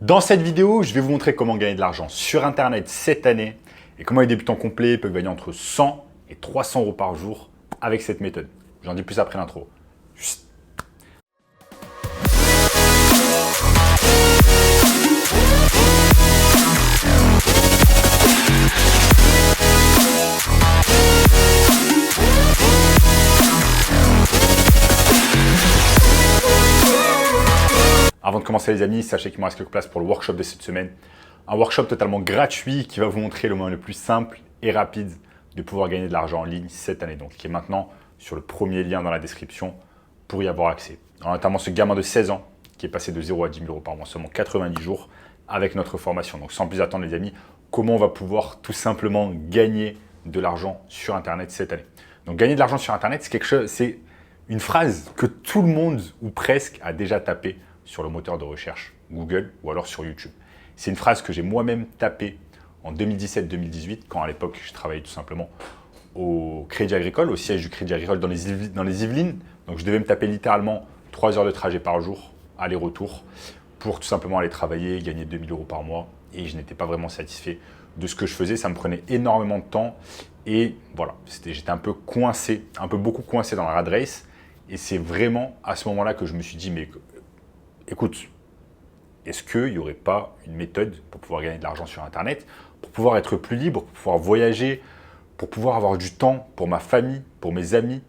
Dans cette vidéo, je vais vous montrer comment gagner de l'argent sur Internet cette année et comment les débutants complets peuvent gagner entre 100 et 300 euros par jour avec cette méthode. J'en dis plus après l'intro. Avant de commencer les amis, sachez qu'il me reste quelques places pour le workshop de cette semaine. Un workshop totalement gratuit qui va vous montrer le moyen le plus simple et rapide de pouvoir gagner de l'argent en ligne cette année. Donc qui est maintenant sur le premier lien dans la description pour y avoir accès. Alors, notamment ce gamin de 16 ans qui est passé de 0 à 10 000 euros par mois, seulement 90 jours avec notre formation. Donc sans plus attendre les amis, comment on va pouvoir tout simplement gagner de l'argent sur Internet cette année. Donc gagner de l'argent sur Internet, c'est une phrase que tout le monde ou presque a déjà tapé sur le moteur de recherche Google ou alors sur YouTube. C'est une phrase que j'ai moi-même tapée en 2017-2018 quand à l'époque je travaillais tout simplement au Crédit Agricole, au siège du Crédit Agricole dans les Yvelines. Donc je devais me taper littéralement 3 heures de trajet par jour, aller-retour, pour tout simplement aller travailler, gagner 2000 euros par mois. Et je n'étais pas vraiment satisfait de ce que je faisais. Ça me prenait énormément de temps. Et voilà, j'étais un peu coincé, beaucoup coincé dans la rat race. Et c'est vraiment à ce moment-là que je me suis dit, mais écoute, est-ce qu'il n'y aurait pas une méthode pour pouvoir gagner de l'argent sur Internet, pour pouvoir être plus libre, pour pouvoir voyager, pour pouvoir avoir du temps pour ma famille, pour mes amis,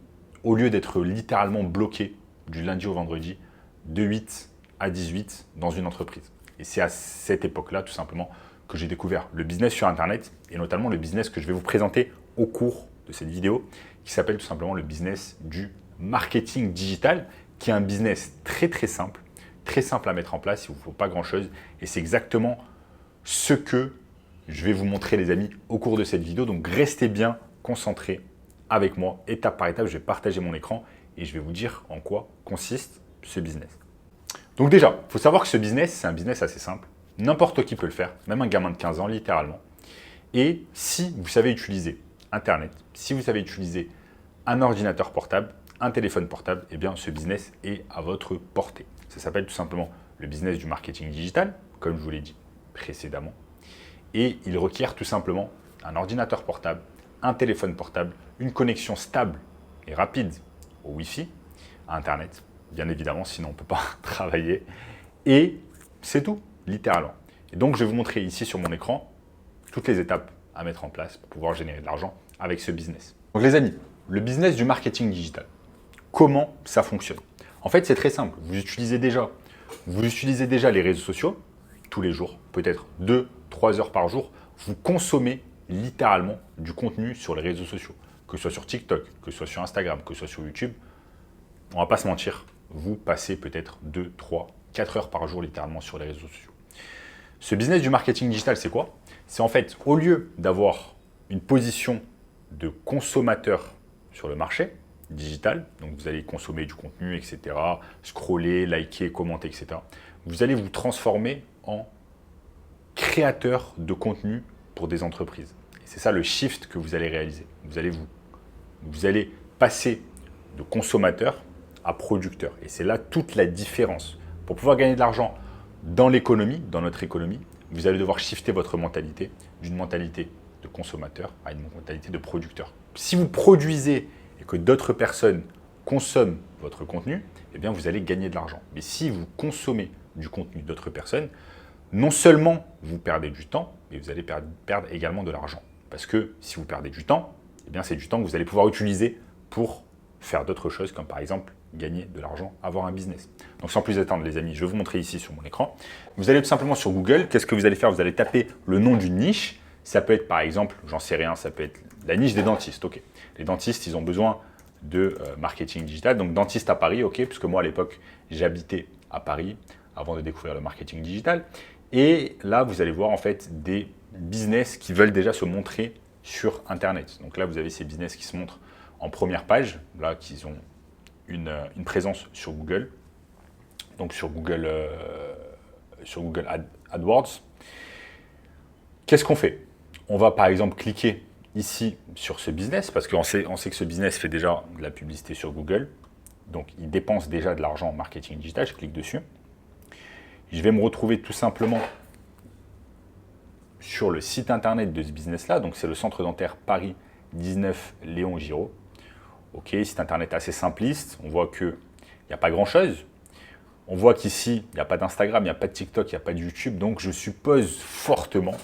au lieu d'être littéralement bloqué du lundi au vendredi, de 8 à 18 dans une entreprise. Et c'est à cette époque-là, tout simplement, que j'ai découvert le business sur Internet, et notamment le business que je vais vous présenter au cours de cette vidéo, qui s'appelle tout simplement le business du marketing digital, qui est un business très simple à mettre en place, il ne vous faut pas grand-chose. Et c'est exactement ce que je vais vous montrer les amis au cours de cette vidéo. Donc restez bien concentrés avec moi, étape par étape. Je vais partager mon écran et je vais vous dire en quoi consiste ce business. Donc déjà, il faut savoir que ce business, c'est un business assez simple. N'importe qui peut le faire, même un gamin de 15 ans littéralement. Et si vous savez utiliser Internet, si vous savez utiliser un ordinateur portable, un téléphone portable, eh bien ce business est à votre portée. Ça s'appelle tout simplement le business du marketing digital, comme je vous l'ai dit précédemment. Et il requiert tout simplement un ordinateur portable, un téléphone portable, une connexion stable et rapide au Wi-Fi, à Internet, bien évidemment, sinon on ne peut pas travailler. Et c'est tout, littéralement. Et donc, je vais vous montrer ici sur mon écran toutes les étapes à mettre en place pour pouvoir générer de l'argent avec ce business. Donc les amis, le business du marketing digital, comment ça fonctionne? En fait, c'est très simple. Vous utilisez déjà les réseaux sociaux tous les jours, peut-être 2-3 heures par jour. Vous consommez littéralement du contenu sur les réseaux sociaux, que ce soit sur TikTok, que ce soit sur Instagram, que ce soit sur YouTube. On ne va pas se mentir, vous passez peut-être 2, 3, 4 heures par jour littéralement sur les réseaux sociaux. Ce business du marketing digital, c'est quoi? C'est en fait, au lieu d'avoir une position de consommateur sur le marché digital, donc vous allez consommer du contenu, etc., scroller, liker, commenter, etc., vous allez vous transformer en créateur de contenu pour des entreprises. Et c'est ça le shift que vous allez réaliser. Vous allez passer de consommateur à producteur. Et c'est là toute la différence. Pour pouvoir gagner de l'argent dans l'économie, dans notre économie, vous allez devoir shifter votre mentalité d'une mentalité de consommateur à une mentalité de producteur. Si vous produisez et que d'autres personnes consomment votre contenu, eh bien vous allez gagner de l'argent. Mais si vous consommez du contenu d'autres personnes, non seulement vous perdez du temps, mais vous allez perdre également de l'argent. Parce que si vous perdez du temps, eh bien c'est du temps que vous allez pouvoir utiliser pour faire d'autres choses, comme par exemple gagner de l'argent, avoir un business. Donc sans plus attendre les amis, je vais vous montrer ici sur mon écran. Vous allez tout simplement sur Google. Qu'est-ce que vous allez faire? Vous allez taper le nom d'une niche. Ça peut être par exemple, j'en sais rien, ça peut être la niche des dentistes. Ok. Les dentistes, ils ont besoin de marketing digital. Donc dentiste à Paris, ok, puisque moi à l'époque, j'habitais à Paris avant de découvrir le marketing digital. Et là, vous allez voir en fait des business qui veulent déjà se montrer sur Internet. Donc là, vous avez ces business qui se montrent en première page, là, qui ont une présence sur Google, donc sur Google AdWords. Qu'est-ce qu'on fait? On va par exemple cliquer ici sur ce business, parce qu'on sait que ce business fait déjà de la publicité sur Google, donc il dépense déjà de l'argent en marketing digital. Je clique dessus. je vais me retrouver tout simplement sur le site internet de ce business-là. Donc, c'est le centre dentaire Paris 19 Léon Giraud. Ok, site internet assez simpliste. On voit qu'il n'y a pas grand-chose. On voit qu'ici, il n'y a pas d'Instagram, il n'y a pas de TikTok, il n'y a pas de YouTube. Donc, je suppose fortement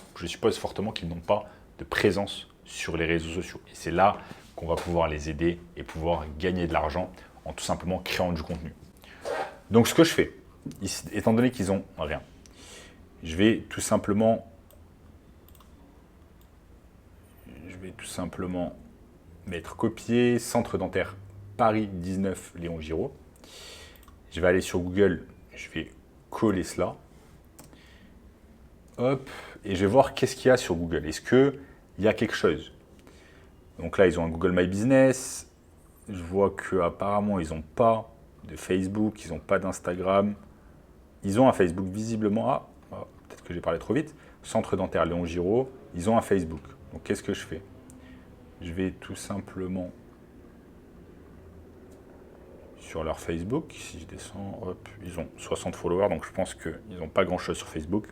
qu'ils n'ont pas de présence sur les réseaux sociaux. Et c'est là qu'on va pouvoir les aider et pouvoir gagner de l'argent en tout simplement créant du contenu. Donc, ce que je fais, étant donné qu'ils n'ont rien, je vais tout simplement mettre copier centre dentaire Paris 19 Léon Giraud. Je vais aller sur Google, je vais coller cela. Hop, et je vais voir qu'est-ce qu'il y a sur Google. Est-ce qu'il y a quelque chose? Donc là, ils ont un Google My Business. Je vois qu'apparemment, ils n'ont pas de Facebook, ils n'ont pas d'Instagram. Ils ont un Facebook visiblement. Peut-être que j'ai parlé trop vite. Centre dentaire Léon Giraud, ils ont un Facebook. Donc qu'est-ce que je fais? Je vais tout simplement sur leur Facebook. Si je descends, hop, ils ont 60 followers, donc je pense qu'ils n'ont pas grand-chose sur Facebook.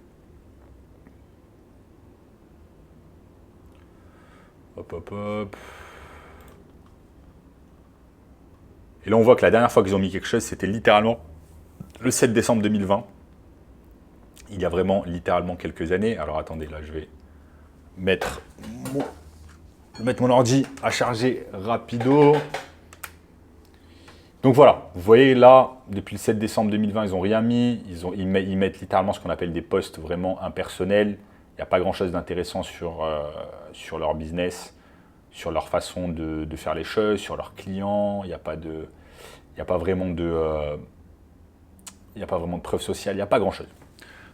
Hop, hop, hop. Et là, on voit que la dernière fois qu'ils ont mis quelque chose, c'était littéralement le 7 décembre 2020. Il y a vraiment littéralement quelques années. Alors attendez, là, je vais mettre mon ordi à charger rapido. Donc voilà, vous voyez là, depuis le 7 décembre 2020, ils n'ont rien mis. Ils mettent littéralement ce qu'on appelle des posts vraiment impersonnels. Il n'y a pas grand-chose d'intéressant sur leur business, sur leur façon de faire les choses, sur leurs clients. Il n'y a pas vraiment de preuve sociale, il n'y a pas grand-chose.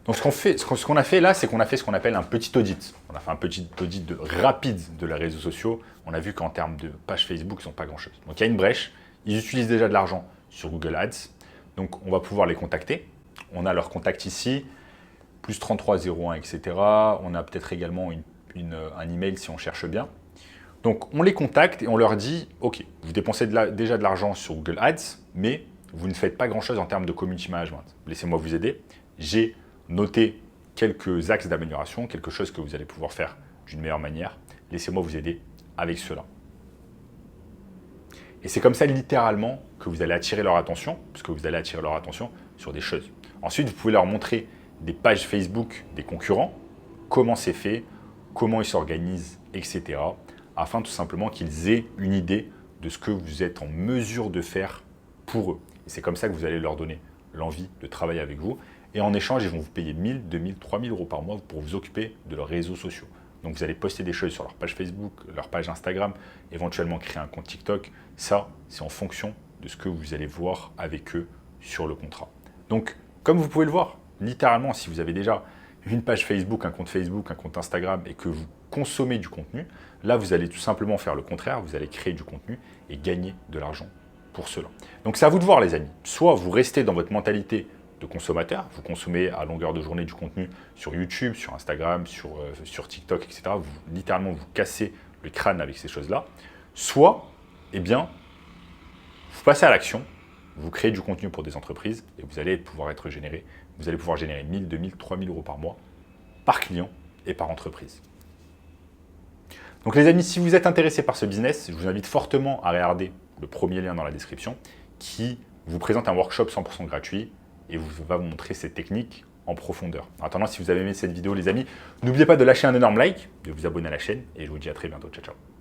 Donc ce qu'on a fait là, c'est qu'on a fait ce qu'on appelle un petit audit. On a fait un petit audit rapide de les réseaux sociaux. On a vu qu'en termes de page Facebook, ils n'ont pas grand-chose. Donc il y a une brèche. Ils utilisent déjà de l'argent sur Google Ads. Donc on va pouvoir les contacter. On a leur contact ici, plus 3301, etc. On a peut-être également un email si on cherche bien. Donc on les contacte et on leur dit, OK, vous dépensez déjà de l'argent sur Google Ads, mais vous ne faites pas grand-chose en termes de community management. Laissez-moi vous aider. J'ai noté quelques axes d'amélioration, quelque chose que vous allez pouvoir faire d'une meilleure manière. Laissez-moi vous aider avec cela. Et c'est comme ça littéralement que vous allez attirer leur attention, puisque vous allez attirer leur attention sur des choses. Ensuite, vous pouvez leur montrer des pages Facebook des concurrents, comment c'est fait, comment ils s'organisent, etc. afin tout simplement qu'ils aient une idée de ce que vous êtes en mesure de faire pour eux. Et c'est comme ça que vous allez leur donner l'envie de travailler avec vous. Et en échange, ils vont vous payer 1000, 2000, 3000 euros par mois pour vous occuper de leurs réseaux sociaux. Donc vous allez poster des choses sur leur page Facebook, leur page Instagram, éventuellement créer un compte TikTok. Ça, c'est en fonction de ce que vous allez voir avec eux sur le contrat. Donc, comme vous pouvez le voir, littéralement, si vous avez déjà une page Facebook, un compte Instagram et que vous consommez du contenu, là, vous allez tout simplement faire le contraire. Vous allez créer du contenu et gagner de l'argent pour cela. Donc, c'est à vous de voir, les amis. Soit vous restez dans votre mentalité de consommateur, vous consommez à longueur de journée du contenu sur YouTube, sur Instagram, sur TikTok, etc. Littéralement, vous cassez le crâne avec ces choses-là. Soit, eh bien, vous passez à l'action, vous créez du contenu pour des entreprises et vous allez pouvoir générer 1000, 2000, 3000 euros par mois, par client et par entreprise. Donc les amis, si vous êtes intéressés par ce business, je vous invite fortement à regarder le premier lien dans la description qui vous présente un workshop 100% gratuit et va vous montrer ces techniques en profondeur. En attendant, si vous avez aimé cette vidéo, les amis, n'oubliez pas de lâcher un énorme like, de vous abonner à la chaîne et je vous dis à très bientôt. Ciao, ciao.